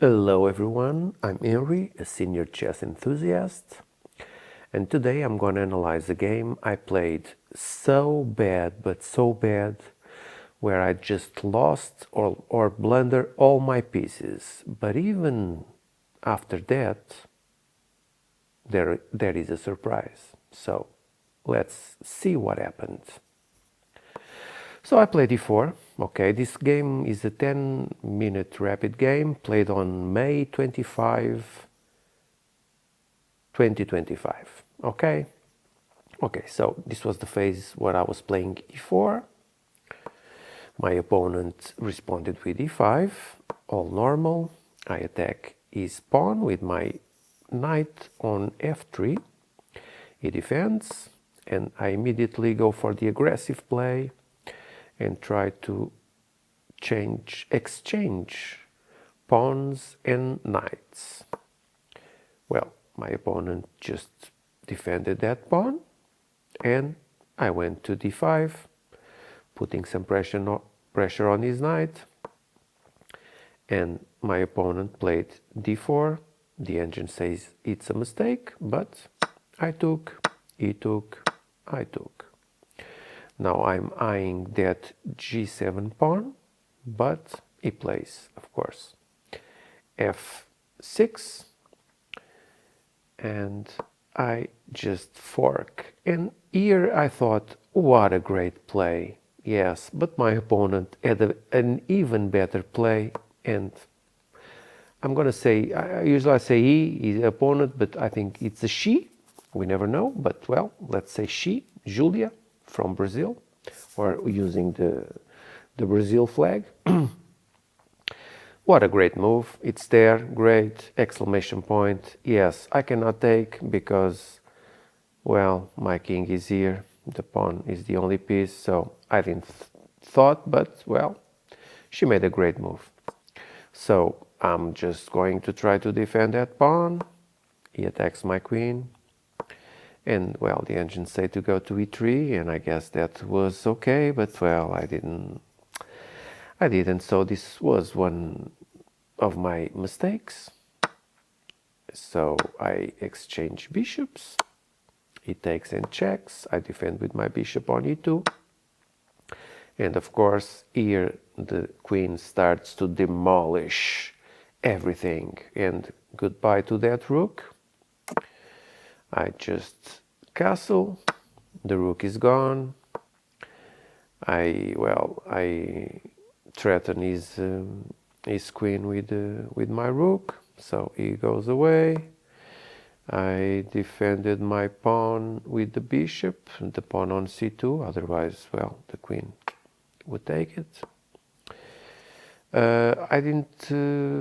Hello everyone, I'm Henry, a senior chess enthusiast, and today I'm going to analyze a game I played so bad, but so bad, where I just lost or blundered all my pieces. But even after that, there is a surprise. So let's see what happened. So I played d4. Okay, this game is a 10-minute rapid game played on May 25, 2025. Okay. Okay, so this was the phase where I was playing e4. My opponent responded with e5, all normal. I attack his pawn with my knight on f3. He defends, and I immediately go for the aggressive play and try to exchange pawns and knights. Well, my opponent just defended that pawn, and I went to d5, putting some pressure on his knight, and my opponent played d4. The engine says it's a mistake, but I took, he took, I took. Now I'm eyeing that g7 pawn, but he plays, of course, f6, and I just fork. And here I thought, what a great play. Yes, but my opponent had an even better play, and I'm gonna say, usually I say he, his opponent, but I think it's a she. We never know, but well, let's say she, Julia, from Brazil, or using the Brazil flag. What a great move. It's there, great, exclamation point. Yes, I cannot take because, well, my king is here. The pawn is the only piece, so I didn't thought, but well, she made a great move. So I'm just going to try to defend that pawn. He attacks my queen. And well, the engine said to go to e3, and I guess that was okay, but well, I didn't. So this was one of my mistakes. So I exchange bishops. He takes and checks. I defend with my bishop on e2. And of course, here the queen starts to demolish everything. And goodbye to that rook. I just castle. The rook is gone. I threaten his queen with my rook, so he goes away. I defended my pawn with the bishop, the pawn on c2, otherwise, well, the queen would take it. I didn't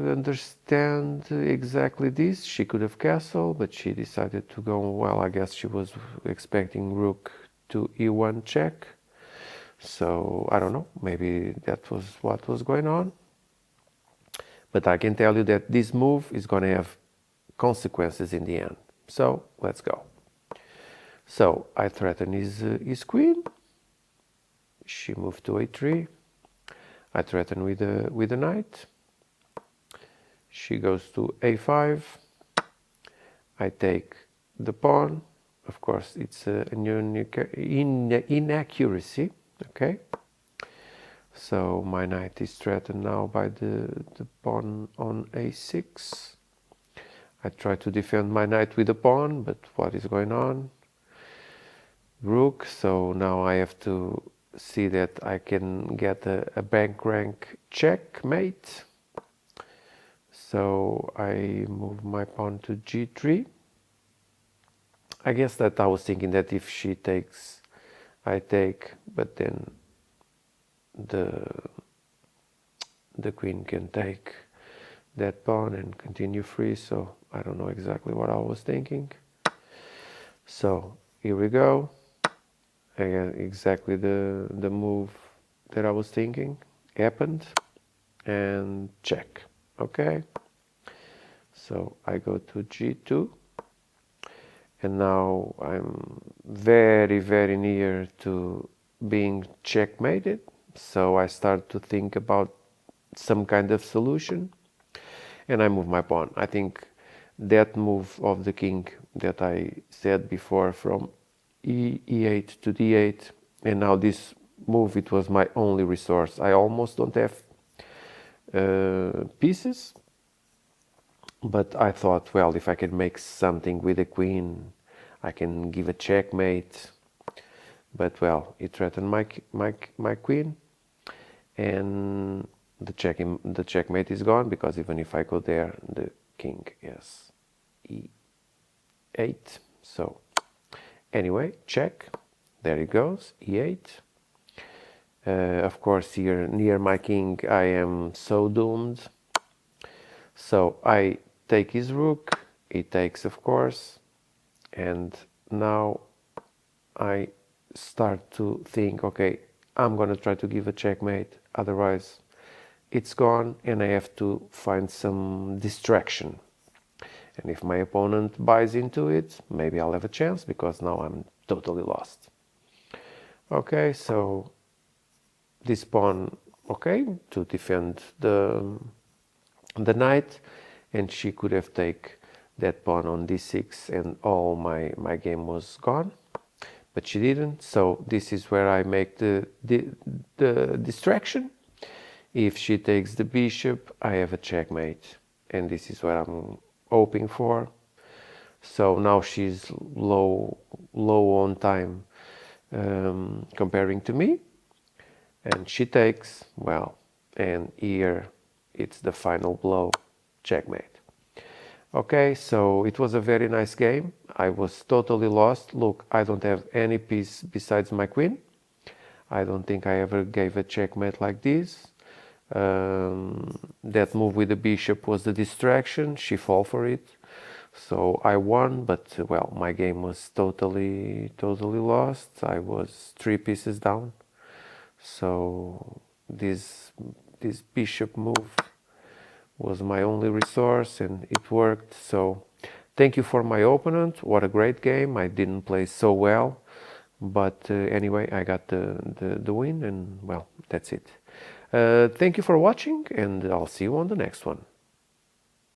understand exactly this. She could have castled, but she decided to go, well, I guess she was expecting rook to e1 check. So I don't know, maybe that was what was going on. But I can tell you that this move is going to have consequences in the end. So let's go. So I threaten his queen. She moved to a3. I threaten with the knight. She goes to a5. I take the pawn. Of course, it's an inaccuracy. Okay. So my knight is threatened now by the pawn on a6. I try to defend my knight with the pawn, but what is going on? Rook, so now I have to see that I can get a bank rank checkmate. So I move my pawn to g3. I guess that I was thinking that if she takes, I take, but then the queen can take that pawn and continue free, so I don't know exactly what I was thinking. So here we go. Again, exactly the move that I was thinking happened, and check. Okay, so I go to g2, and now I'm very near to being checkmated. So I start to think about some kind of solution, and I move my pawn. I think that move of the king that I said before from e8 to d8, and now this move, it was my only resource. I almost don't have pieces, but I thought, well, if I can make something with the queen, I can give a checkmate. But well, it threatened my queen, and the checkmate is gone, because even if I go there, the king is e8. So anyway, check. There it goes, e8. Of course, here near my king, I am so doomed. So I take his rook, he takes, of course, and now I start to think, okay, I'm gonna try to give a checkmate, otherwise it's gone and I have to find some distraction. And if my opponent buys into it, maybe I'll have a chance, because now I'm totally lost. Okay, so this pawn, okay, to defend the knight, and she could have taken that pawn on d6 and all my game was gone, but she didn't. So this is where I make the distraction. If she takes the bishop, I have a checkmate, and this is what I'm hoping for. So now she's low on time, comparing to me, and she takes, well, and here it's the final blow, checkmate. Okay, so it was a very nice game. I was totally lost. Look, I don't have any piece besides my queen. I don't think I ever gave a checkmate like this. That move with the bishop was the distraction. She fell for it. So I won, but well, my game was totally lost. I was 3 pieces down. So this bishop move was my only resource, and it worked. So thank you for my opponent. What a great game. I didn't play so well, but anyway, I got the win, and well, that's it. Thank you for watching, and I'll see you on the next one.